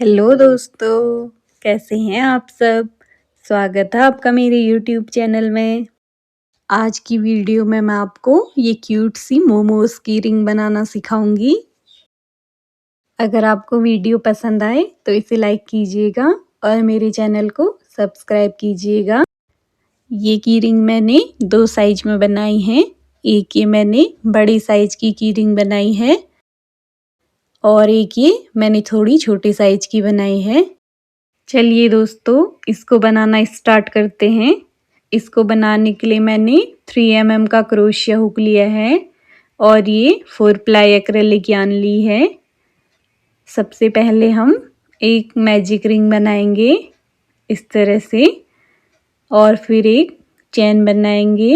Hello दोस्तों, कैसे हैं आप सब? स्वागत है आपका मेरे यूट्यूब चैनल में। आज की वीडियो में मैं आपको ये क्यूट सी मोमोज़ की रिंग बनाना सिखाऊंगी। अगर आपको वीडियो पसंद आए तो इसे लाइक कीजिएगा और मेरे चैनल को सब्सक्राइब कीजिएगा। ये की रिंग मैंने 2 साइज में बनाई है। एक ये मैंने बड़े साइज की रिंग बनाई है और एक ये मैंने थोड़ी छोटे साइज की बनाई है। चलिए दोस्तों, इसको बनाना स्टार्ट करते हैं। इसको बनाने के लिए मैंने 3 mm का क्रोशिया हुक लिया है और ये 4 प्लाई एक्रेलिक यार्न ली है। सबसे पहले हम एक मैजिक रिंग बनाएंगे इस तरह से और फिर एक चैन बनाएंगे,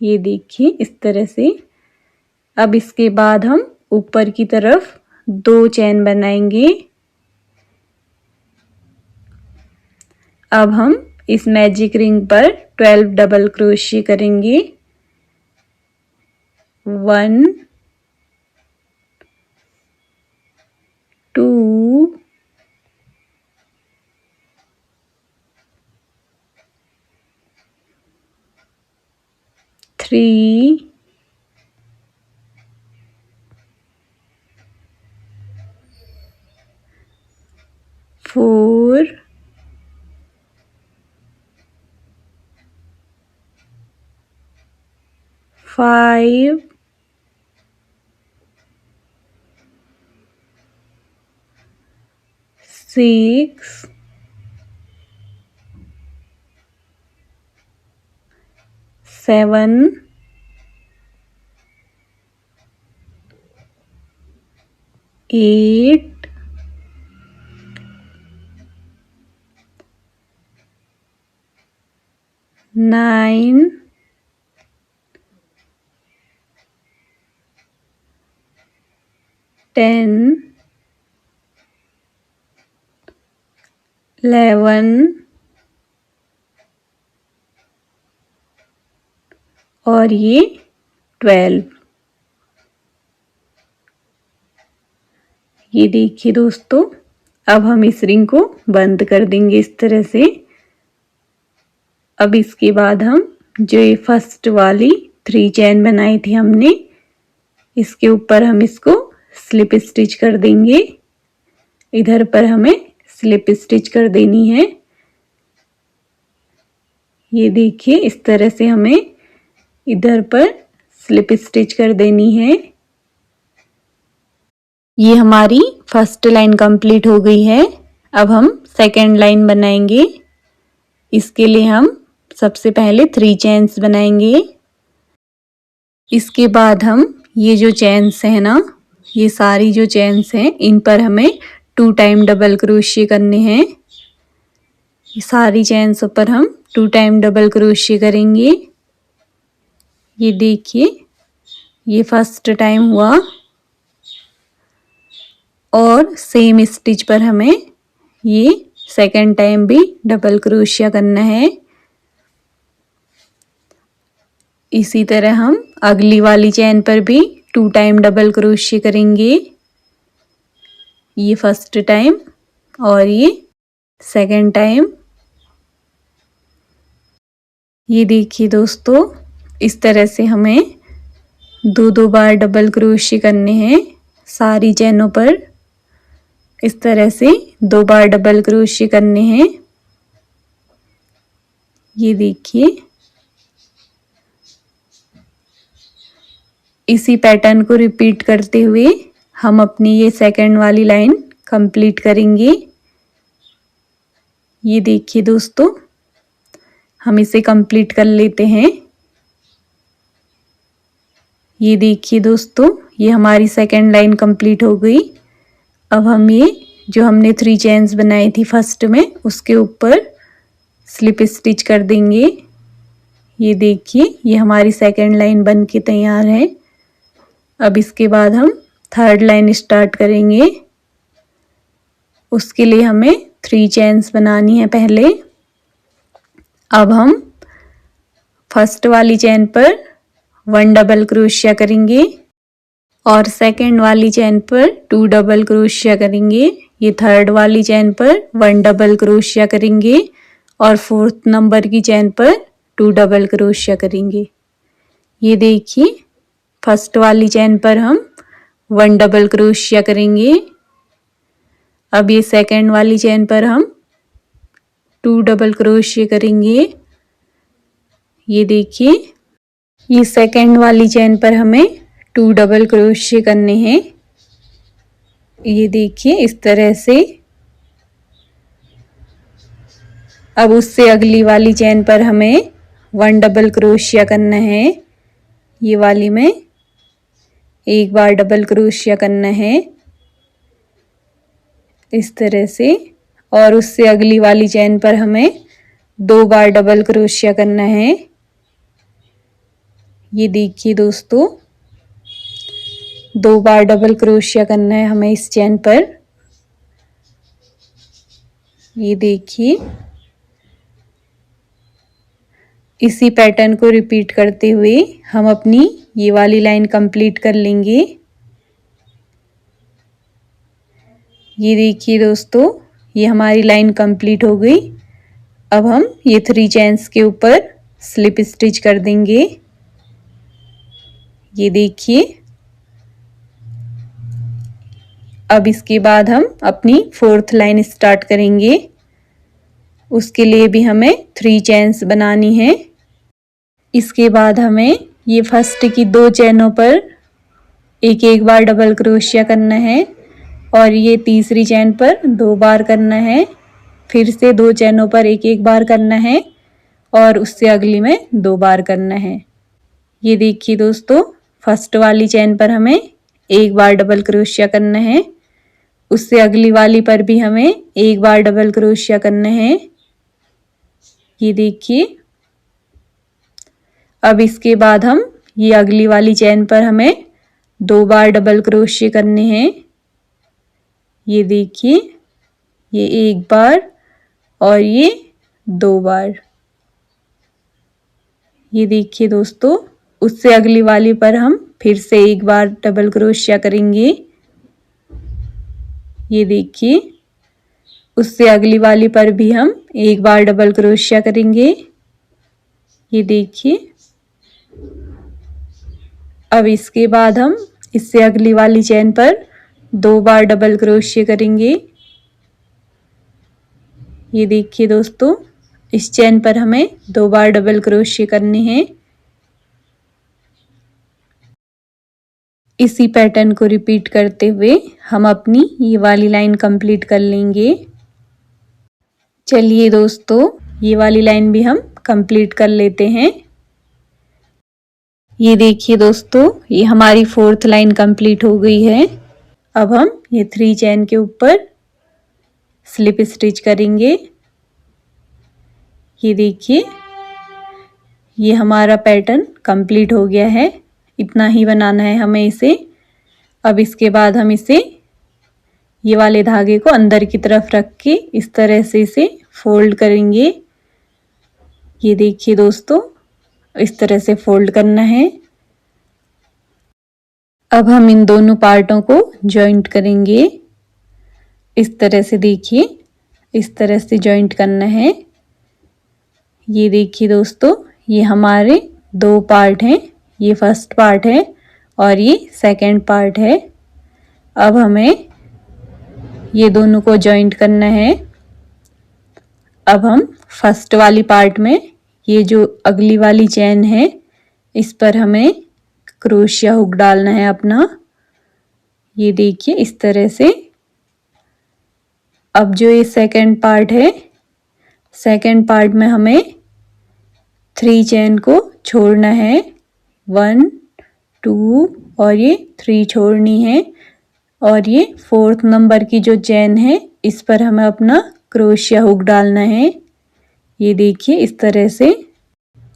ये देखिए इस तरह से। अब इसके बाद हम ऊपर की तरफ 2 चैन बनाएंगे। अब हम इस मैजिक रिंग पर 12 डबल क्रोशिया करेंगे। 1 2 3 4 5 6 7 8 9 10 11 और ये 12। ये देखिए दोस्तों, अब हम इस रिंग को बंद कर देंगे इस तरह से। अब इसके बाद हम जो ये फर्स्ट वाली 3 चैन बनाई थी हमने, इसके ऊपर हम इसको स्लिप स्टिच कर देंगे। इधर पर हमें स्लिप स्टिच कर देनी है। ये देखिए इस तरह से हमें इधर पर स्लिप स्टिच कर देनी है। ये हमारी फर्स्ट लाइन कंप्लीट हो गई है। अब हम सेकंड लाइन बनाएंगे। इसके लिए हम सबसे पहले 3 चेन्स बनाएंगे। इसके बाद हम ये जो चेन्स है ना, ये सारी जो चेन्स हैं इन पर हमें 2 टाइम डबल क्रोशिया करने हैं। ये सारी चेन्स पर हम 2 टाइम डबल क्रोशिया करेंगे। ये देखिए, ये फर्स्ट टाइम हुआ और सेम स्टिच पर हमें ये सेकंड टाइम भी डबल क्रोशिया करना है। इसी तरह हम अगली वाली चेन पर भी 2 टाइम डबल क्रोशिया करेंगे। ये फर्स्ट टाइम और ये सेकंड टाइम। ये देखिए दोस्तों, इस तरह से हमें 2 बार डबल क्रोशिया करने हैं सारी चैनों पर। इस तरह से 2 बार डबल क्रोशिया करने हैं। ये देखिए, इसी पैटर्न को रिपीट करते हुए हम अपनी ये सेकंड वाली लाइन कंप्लीट करेंगे। ये देखिए दोस्तों, हम इसे कंप्लीट कर लेते हैं। ये देखिए दोस्तों, ये हमारी सेकंड लाइन कंप्लीट हो गई। अब हम ये जो हमने 3 चेन्स बनाई थी फर्स्ट में, उसके ऊपर स्लिप स्टिच कर देंगे। ये देखिए, ये हमारी सेकंड लाइन बन के तैयार है। अब इसके बाद हम थर्ड लाइन स्टार्ट करेंगे। उसके लिए हमें 3 चेन्स बनानी है पहले। अब हम फर्स्ट वाली चेन पर 1 डबल क्रोशिया करेंगे और सेकंड वाली चेन पर 2 डबल क्रोशिया करेंगे। ये थर्ड वाली चेन पर 1 डबल क्रोशिया करेंगे और फोर्थ नंबर की चेन पर 2 डबल क्रोशिया करेंगे। ये देखिए फर्स्ट वाली चेन पर हम 1 डबल क्रोशिया करेंगे। अब ये सेकंड वाली चेन पर हम 2 डबल क्रोशिया करेंगे। ये देखिए ये सेकंड वाली चेन पर हमें 2 डबल क्रोशिया करने हैं। ये देखिए इस तरह से। अब उससे अगली वाली चेन पर हमें 1 डबल क्रोशिया करना है। ये वाली में एक बार डबल क्रोशिया करना है इस तरह से, और उससे अगली वाली चेन पर हमें 2 बार डबल क्रोशिया करना है। ये देखिए दोस्तों 2 बार डबल क्रोशिया करना है हमें इस चेन पर। ये देखिए इसी पैटर्न को रिपीट करते हुए हम अपनी ये वाली लाइन कंप्लीट कर लेंगे। ये देखिए दोस्तों ये हमारी लाइन कंप्लीट हो गई। अब हम ये 3 चेन्स के ऊपर स्लिप स्टिच कर देंगे। ये देखिए अब इसके बाद हम अपनी 4th लाइन स्टार्ट करेंगे। उसके लिए भी हमें 3 चेन्स बनानी है। इसके बाद हमें ये फर्स्ट की 2 चेनों पर एक एक बार डबल क्रोशिया करना है और ये तीसरी चेन पर 2 बार करना है। फिर से 2 चेनों पर एक एक बार करना है और उससे अगली में 2 बार करना है। ये देखिए दोस्तों फर्स्ट वाली चेन पर हमें एक बार डबल क्रोशिया करना है, उससे अगली वाली पर भी हमें एक बार डबल क्रोशिया करना है। ये देखिए अब इसके बाद हम ये अगली वाली चेन पर हमें 2 बार डबल क्रोशिया करने हैं। ये देखिए ये एक बार और ये 2 बार। ये देखिए दोस्तों उससे अगली वाली पर हम फिर से एक बार डबल क्रोशिया करेंगे। ये देखिए उससे अगली वाली पर भी हम एक बार डबल क्रोशिया करेंगे। ये देखिए अब इसके बाद हम इससे अगली वाली चेन पर 2 बार डबल क्रोशिया करेंगे। ये देखिए दोस्तों इस चेन पर हमें 2 बार डबल क्रोशिया करने हैं। इसी पैटर्न को रिपीट करते हुए हम अपनी ये वाली लाइन कंप्लीट कर लेंगे। चलिए दोस्तों ये वाली लाइन भी हम कंप्लीट कर लेते हैं। ये देखिए दोस्तों ये हमारी 4th लाइन कंप्लीट हो गई है। अब हम ये 3 चेन के ऊपर स्लिप स्टिच करेंगे। ये देखिए ये हमारा पैटर्न कंप्लीट हो गया है। इतना ही बनाना है हमें इसे। अब इसके बाद हम इसे ये वाले धागे को अंदर की तरफ रख के इस तरह से इसे फोल्ड करेंगे। ये देखिए दोस्तों इस तरह से फोल्ड करना है। अब हम इन दोनों पार्टों को जॉइंट करेंगे। इस तरह से देखिए इस तरह से जॉइंट करना है। ये देखिए दोस्तों ये हमारे 2 पार्ट हैं। ये फर्स्ट पार्ट है और ये सेकंड पार्ट है। अब हमें ये दोनों को जॉइंट करना है। अब हम फर्स्ट वाली पार्ट में ये जो अगली वाली चेन है इस पर हमें क्रोशिया हुक डालना है अपना। ये देखिए इस तरह से। अब जो ये सेकंड पार्ट है सेकंड पार्ट में हमें 3 चेन को छोड़ना है। 1 2 और ये 3 छोड़नी है और ये 4th नंबर की जो चेन है इस पर हमें अपना क्रोशिया हुक डालना है। ये देखिए इस तरह से,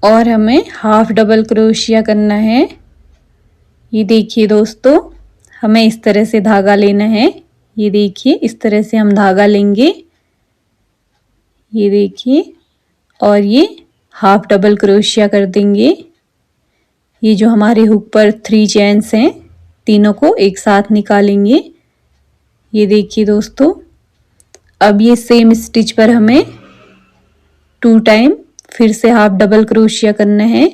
और हमें हाफ डबल क्रोशिया करना है। ये देखिए दोस्तों हमें इस तरह से धागा लेना है। ये देखिए इस तरह से हम धागा लेंगे। ये देखिए और ये हाफ डबल क्रोशिया कर देंगे। ये जो हमारे हुक पर 3 चेन्स हैं तीनों को एक साथ निकालेंगे। ये देखिए दोस्तों अब ये सेम स्टिच पर हमें 2 टाइम फिर से हाफ डबल क्रोशिया करना है।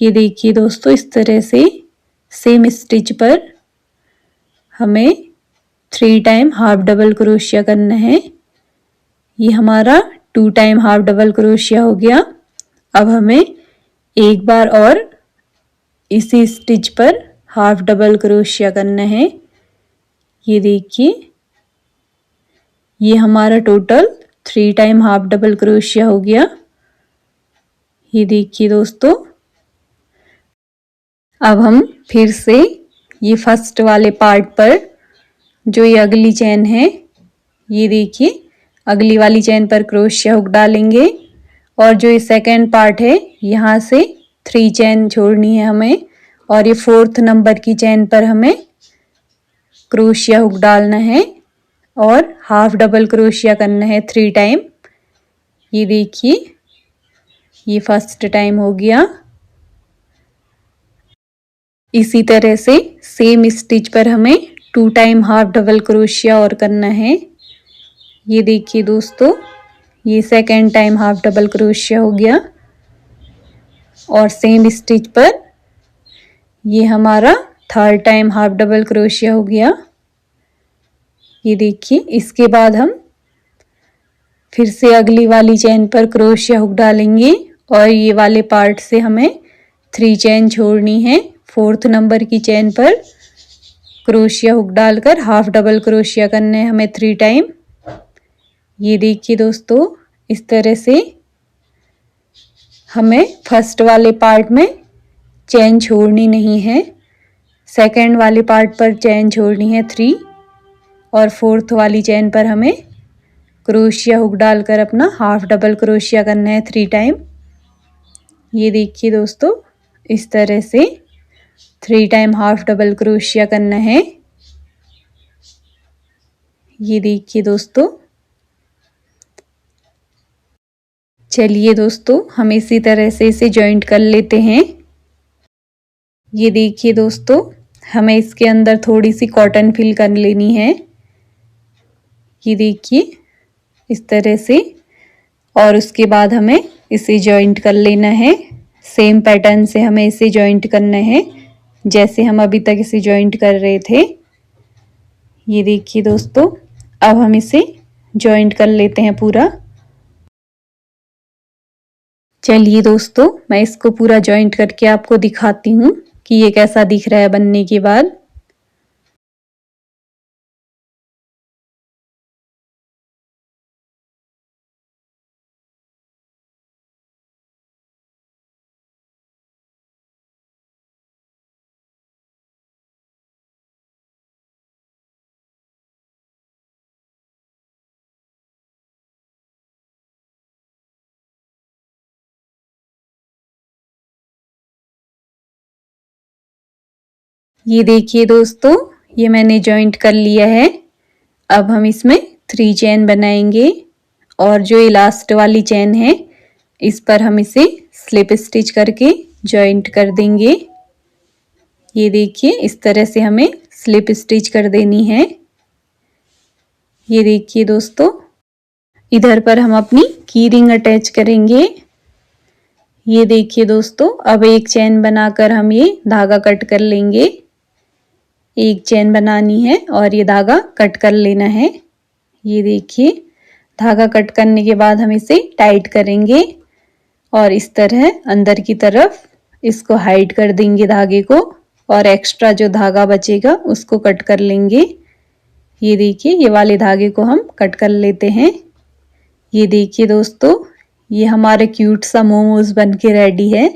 ये देखिए दोस्तों, इस तरह से सेम स्टिच पर हमें 3 टाइम हाफ डबल क्रोशिया करना है। ये हमारा 2 टाइम हाफ डबल क्रोशिया हो गया। अब हमें एक बार और इसी स्टिच पर हाफ डबल क्रोशिया करना है। ये देखिए, ये हमारा total 3 time half double crochet हो गया। ये देखिए दोस्तों, अब हम फिर से ये फर्स्ट वाले पार्ट पर जो ये अगली चेन है, ये देखिए अगली वाली चेन पर क्रोशिया हुक डालेंगे और जो ये सेकेंड पार्ट है यहाँ से 3 चेन छोड़नी है हमें और ये 4th नंबर की चेन पर हमें क्रोशिया हुक डालना है और हाफ डबल क्रोशिया करना है 3 टाइम। ये देखिए, ये फर्स्ट टाइम हो गया। इसी तरह से सेम स्टिच पर हमें 2 टाइम हाफ डबल क्रोशिया और करना है। ये देखिए दोस्तों, ये second time half double crochet हो गया और सेम स्टिच पर ये हमारा 3rd time half double crochet हो गया। ये देखिए, इसके बाद हम फिर से अगली वाली चेन पर क्रोशिया हुक डालेंगे और ये वाले पार्ट से हमें 3 चेन छोड़नी है। 4th नंबर की चेन पर क्रोशिया हुक डालकर हाफ डबल क्रोशिया करना है हमें 3 टाइम। ये देखिए दोस्तों, इस तरह से हमें फर्स्ट वाले पार्ट में चेन छोड़नी नहीं है, सेकंड वाले पार्ट पर चेन छोड़नी है 3 और 4th वाली चेन पर हमें क्रोशिया हुक डालकर अपना हाफ डबल क्रोशिया करना है 3 टाइम। ये देखिए दोस्तों, इस तरह से 3 टाइम हाफ डबल क्रोशिया करना है। ये देखिए दोस्तों, चलिए दोस्तों, हम इसी तरह से इसे जॉइंट कर लेते हैं। ये देखिए दोस्तों, हमें इसके अंदर थोड़ी सी कॉटन फिल कर लेनी है। ये देखिए इस तरह से, और उसके बाद हमें इसे जॉइंट कर लेना है। सेम पैटर्न से हमें इसे जॉइंट करना है जैसे हम अभी तक इसे जॉइंट कर रहे थे। ये देखिए दोस्तों, अब हम इसे जॉइंट कर लेते हैं पूरा। चलिए दोस्तों, मैं इसको पूरा जॉइंट करके आपको दिखाती हूँ कि ये कैसा दिख रहा है बनने के बाद। ये देखिए दोस्तों, ये मैंने जॉइंट कर लिया है। अब हम इसमें 3 चेन बनाएंगे और जो ये लास्ट वाली चेन है इस पर हम इसे स्लिप स्टिच करके जॉइंट कर देंगे। ये देखिए, इस तरह से हमें स्लिप स्टिच कर देनी है। ये देखिए दोस्तों, इधर पर हम अपनी की रिंग अटैच करेंगे। ये देखिए दोस्तों, अब एक चेन बनाकर हम ये धागा कट कर लेंगे। एक चेन बनानी है और ये धागा कट कर लेना है। ये देखिए, धागा कट करने के बाद हम इसे टाइट करेंगे और इस तरह अंदर की तरफ इसको हाइड कर देंगे धागे को और एक्स्ट्रा जो धागा बचेगा उसको कट कर लेंगे। ये देखिए, ये वाले धागे को हम कट कर लेते हैं। ये देखिए दोस्तों, ये हमारे क्यूट सा मोमोज बन के रेडी है।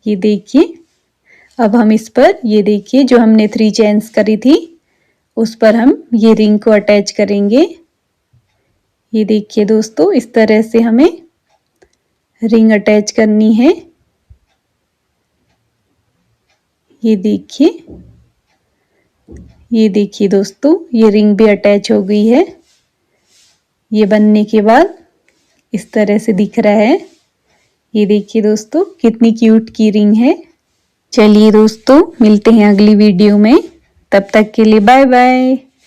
ये देखिए, अब हम इस पर ये देखिए जो हमने 3 चेन्स करी थी उस पर हम ये रिंग को अटैच करेंगे। ये देखिए दोस्तों, इस तरह से हमें रिंग अटैच करनी है। ये देखिए दोस्तों, ये रिंग भी अटैच हो गई है। ये बनने के बाद इस तरह से दिख रहा है। ये देखिए दोस्तों, कितनी क्यूट की रिंग है। चलिए दोस्तों, मिलते हैं अगली वीडियो में। तब तक के लिए बाय बाय।